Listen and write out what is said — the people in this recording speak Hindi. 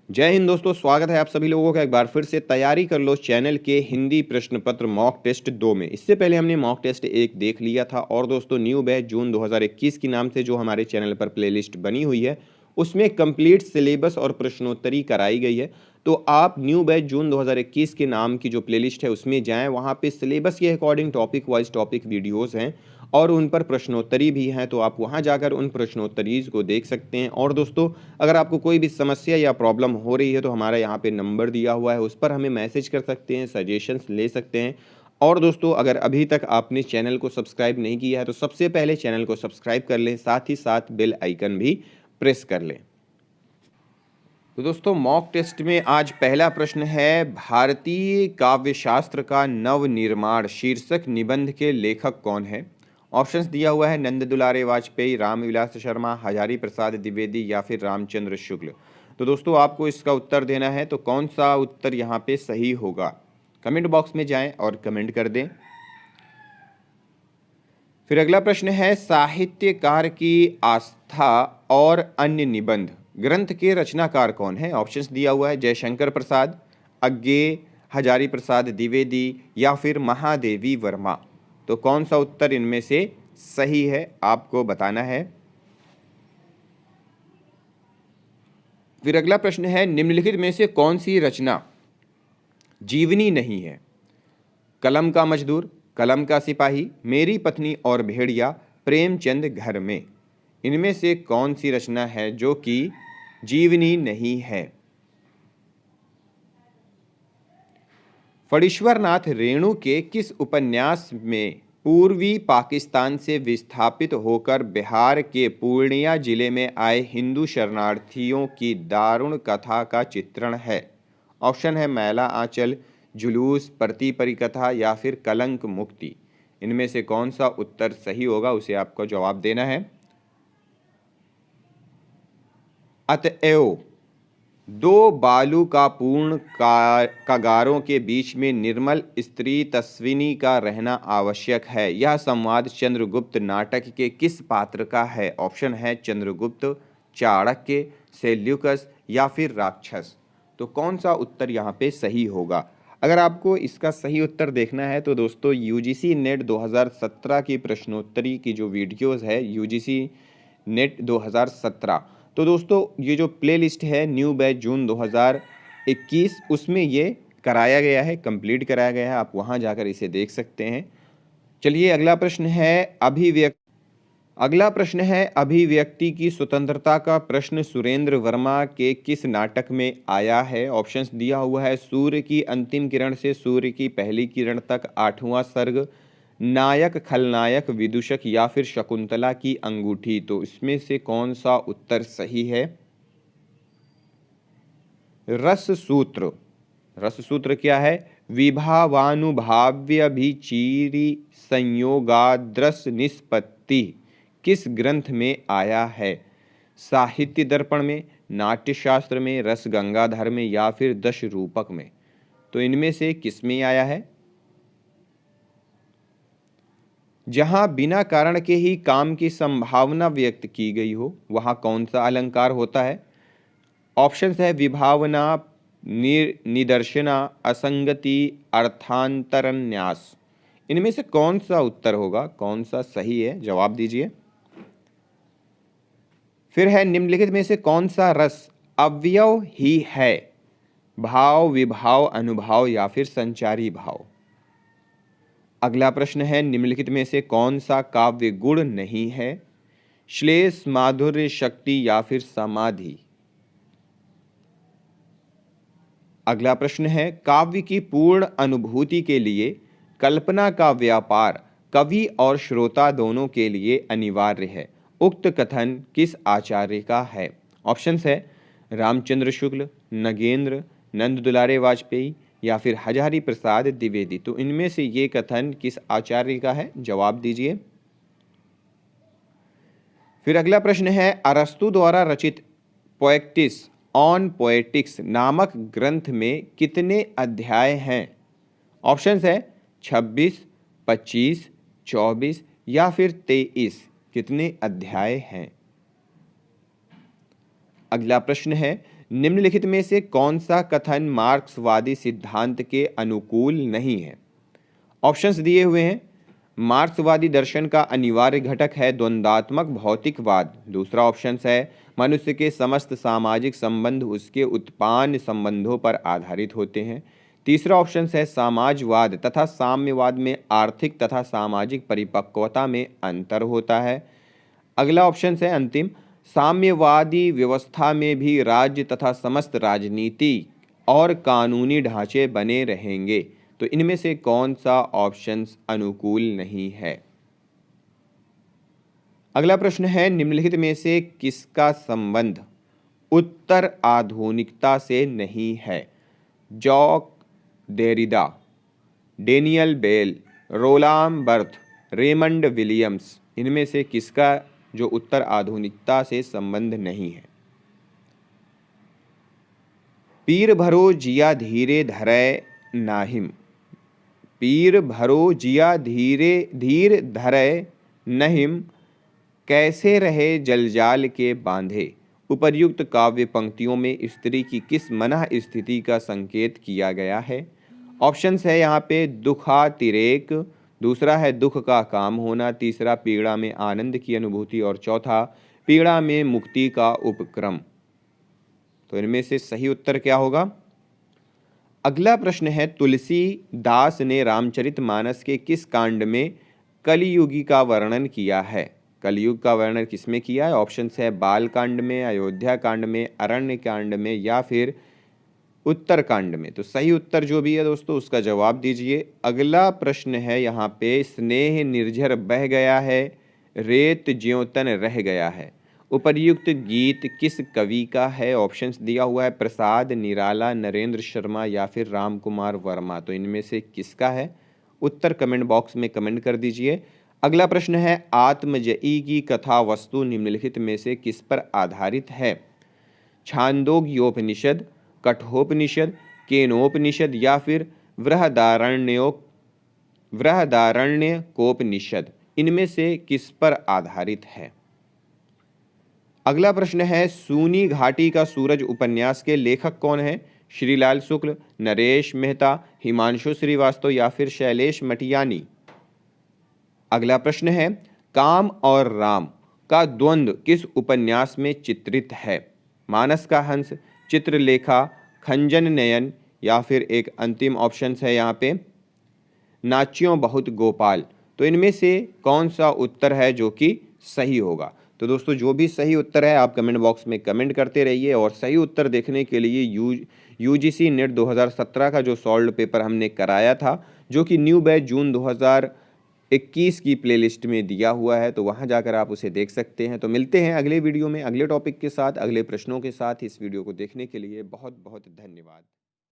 जय हिंद दोस्तों, स्वागत है आप सभी लोगों का एक बार फिर से तैयारी कर लो चैनल के हिंदी प्रश्न पत्र मॉक टेस्ट 2 में। इससे पहले हमने मॉक टेस्ट 1 देख लिया था और दोस्तों न्यू बैच जून 2021 के नाम से जो हमारे चैनल पर प्लेलिस्ट बनी हुई है उसमें कंप्लीट सिलेबस और प्रश्नोत्तरी कराई गई है। तो आप न्यू बैच जून 2021 के नाम की जो प्लेलिस्ट है उसमें जाएं, वहाँ पे सिलेबस के according topic wise topic videos हैं और उन पर प्रश्नोत्तरी भी हैं, तो आप वहाँ जाकर उन प्रश्नोत्तरीज़ को देख सकते हैं। और दोस्तों अगर आपको कोई भी समस्या या प्रॉब्लम हो रही है तो हमारा यहाँ पे नंबर दिया हुआ है, उस पर हमें मैसेज कर सकते हैं, सजेशंस ले सकते हैं। और दोस्तों अगर अभी तक आपने चैनल को सब्सक्राइब नहीं किया है तो सबसे पहले चैनल को सब्सक्राइब कर लें, साथ ही साथ बेल आइकन भी प्रेस कर लें। तो दोस्तों मॉक टेस्ट में आज पहला प्रश्न है, भारतीय काव्यशास्त्र का नवनिर्माण शीर्षक निबंध के लेखक कौन है? ऑप्शंस दिया हुआ है नंद दुलारे वाजपेयी, रामविलास शर्मा, हजारी प्रसाद द्विवेदी या फिर रामचंद्र शुक्ल। तो दोस्तों आपको इसका उत्तर देना है, तो कौन सा उत्तर यहाँ पे सही होगा? कमेंट बॉक्स में जाएं और कमेंट कर दें। फिर अगला प्रश्न है, साहित्यकार की आस्था और अन्य निबंध ग्रंथ के रचनाकार कौन है? ऑप्शंस दिया हुआ है जयशंकर प्रसाद, अज्ञे, हजारी प्रसाद द्विवेदी या फिर महादेवी वर्मा। तो कौन सा उत्तर इनमें से सही है आपको बताना है। फिर अगला प्रश्न है, निम्नलिखित में से कौन सी रचना जीवनी नहीं है? कलम का मजदूर, कलम का सिपाही, मेरी पत्नी और भेड़िया, प्रेमचंद घर में। इनमें से कौन सी रचना है जो कि जीवनी नहीं है? फणीश्वर नाथ रेणु के किस उपन्यास में पूर्वी पाकिस्तान से विस्थापित होकर बिहार के पूर्णिया जिले में आए हिंदू शरणार्थियों की दारुण कथा का चित्रण है? ऑप्शन है मैला आंचल, जुलूस, प्रति परिकथा या फिर कलंक मुक्ति। इनमें से कौन सा उत्तर सही होगा उसे आपको जवाब देना है। अतएव दो बालू का पूर्ण कगारों के बीच में निर्मल स्त्री तस्विनी का रहना आवश्यक है। यह संवाद चंद्रगुप्त नाटक के किस पात्र का है? ऑप्शन है चंद्रगुप्त, चाणक्य, सेल्यूकस या फिर राक्षस। तो कौन सा उत्तर यहाँ पे सही होगा? अगर आपको इसका सही उत्तर देखना है तो दोस्तों यूजीसी नेट 2017 की प्रश्नोत्तरी की जो वीडियोज़ है यूजीसी नेट 2017, तो दोस्तों ये जो प्लेलिस्ट है न्यू बैच जून 2021 उसमें ये कराया गया है, कंप्लीट कराया गया है, आप वहाँ जाकर इसे देख सकते हैं। चलिए अगला प्रश्न है, अभिव्यक्ति की स्वतंत्रता का प्रश्न सुरेंद्र वर्मा के किस नाटक में आया है? ऑप्शंस दिया हुआ है सूर्य की अंतिम किरण से सूर्य की पहली किरण तक, 8वां सर्ग, नायक खलनायक विदूषक या फिर शकुंतला की अंगूठी। तो इसमें से कौन सा उत्तर सही है? रस सूत्र। रस सूत्र क्या है? विभावानुभाव्य भी चीरी संयोगाद्रस निष्पत्ति किस ग्रंथ में आया है? साहित्य दर्पण में, नाट्यशास्त्र में, रस गंगाधर में या फिर दश रूपक में। तो इनमें से किस में आया है? जहाँ बिना कारण के ही काम की संभावना व्यक्त की गई हो वहाँ कौन सा अलंकार होता है? ऑप्शंस है विभावना, निदर्शना, असंगति, अर्थांतरन्यास। इनमें से कौन सा उत्तर होगा, कौन सा सही है? जवाब दीजिए। फिर है, निम्नलिखित में से कौन सा रस अवयव ही है? भाव, विभाव, अनुभाव या फिर संचारी भाव। अगला प्रश्न है, निम्नलिखित में से कौन सा काव्य गुण नहीं है? श्लेष, माधुर्य, शक्ति या फिर समाधि। अगला प्रश्न है, काव्य की पूर्ण अनुभूति के लिए कल्पना का व्यापार कवि और श्रोता दोनों के लिए अनिवार्य है। उक्त कथन किस आचार्य का है? ऑप्शंस है रामचंद्र शुक्ल, नगेंद्र, नंद दुलारे वाजपेयी या फिर हजारी प्रसाद द्विवेदी। तो इनमें से ये कथन किस आचार्य का है? जवाब दीजिए। फिर अगला प्रश्न है, अरस्तु द्वारा रचित पोएटिक्स ऑन पोएटिक्स नामक ग्रंथ में कितने अध्याय हैं? ऑप्शंस है 26, 25, 24 या फिर 23। कितने अध्याय हैं? अगला प्रश्न है, निम्नलिखित में से कौन सा कथन मार्क्सवादी सिद्धांत के अनुकूल नहीं है? ऑप्शंस दिए हुए हैं। मार्क्सवादी दर्शन का अनिवार्य घटक है द्वंद्वात्मक भौतिकवाद। दूसरा ऑप्शन है मनुष्य के समस्त सामाजिक संबंध उसके उत्पन्न संबंधों पर आधारित होते हैं। तीसरा ऑप्शन है समाजवाद तथा साम्यवाद में आर्थिक तथा सामाजिक परिपक्वता में अंतर होता है। अगला ऑप्शन है अंतिम, साम्यवादी व्यवस्था में भी राज्य तथा समस्त राजनीति और कानूनी ढांचे बने रहेंगे। तो इनमें से कौन सा ऑप्शन अनुकूल नहीं है? अगला प्रश्न है निम्नलिखित में से किसका संबंध उत्तर आधुनिकता से नहीं है? Jacques Derrida, Daniel Bell, Roland Barthes, Raymond Williams, इनमें से किसका जो उत्तर आधुनिकता से संबंध नहीं है? पीर भरो जिया धीरे धरै नाहिम, पीर भरो जिया धीरे धीर धरै नहिम, कैसे रहे जलजाल के बांधे। उपर्युक्त काव्य पंक्तियों में स्त्री की किस मनः स्थिति का संकेत किया गया है? ऑप्शंस है यहाँ पे दुखातिरेक, दूसरा है दुख का काम होना, तीसरा पीड़ा में आनंद की अनुभूति और चौथा पीड़ा में मुक्ति का उपक्रम। तो इनमें से सही उत्तर क्या होगा? अगला प्रश्न है तुलसीदास ने रामचरितमानस के किस कांड में कलियुगी का वर्णन किया है? कलयुग का वर्णन किसमें किया है? ऑप्शंस है बाल कांड में, अयोध्या कांड में, अरण्य कांड में या फिर उत्तर कांड में। तो सही उत्तर जो भी है दोस्तों उसका जवाब दीजिए। अगला प्रश्न है यहाँ पे स्नेह निर्झर बह गया है, रेत ज्योतन रह गया है। उपर्युक्त गीत किस कवि का है? ऑप्शंस दिया हुआ है प्रसाद, निराला, नरेंद्र शर्मा या फिर राम कुमार वर्मा। तो इनमें से किसका है? उत्तर कमेंट बॉक्स में कमेंट कर दीजिए। अगला प्रश्न है आत्मजई की कथा वस्तु निम्नलिखित में से किस पर आधारित है? छांदोग्योपनिषद, कठोपनिषद, केनोपनिषद या फिर बृहदारण्यकोपनिषद, इनमें से किस पर आधारित है? अगला प्रश्न है सूनी घाटी का सूरज उपन्यास के लेखक कौन है? श्रीलाल शुक्ल, नरेश मेहता, हिमांशु श्रीवास्तव या फिर शैलेश मटियानी। अगला प्रश्न है काम और राम का द्वंद्व किस उपन्यास में चित्रित है? मानस का हंस, चित्रलेखा, खंजन नयन या फिर एक अंतिम ऑप्शन है यहाँ पे नाच्यों बहुत गोपाल। तो इनमें से कौन सा उत्तर है जो कि सही होगा? तो दोस्तों जो भी सही उत्तर है आप कमेंट बॉक्स में कमेंट करते रहिए और सही उत्तर देखने के लिए यूजीसी नेट 2017 का जो सॉल्व्ड पेपर हमने कराया था जो कि न्यू बैच जून 2021 की प्लेलिस्ट में दिया हुआ है, तो वहां जाकर आप उसे देख सकते हैं। तो मिलते हैं अगले वीडियो में अगले टॉपिक के साथ, अगले प्रश्नों के साथ। इस वीडियो को देखने के लिए बहुत बहुत धन्यवाद।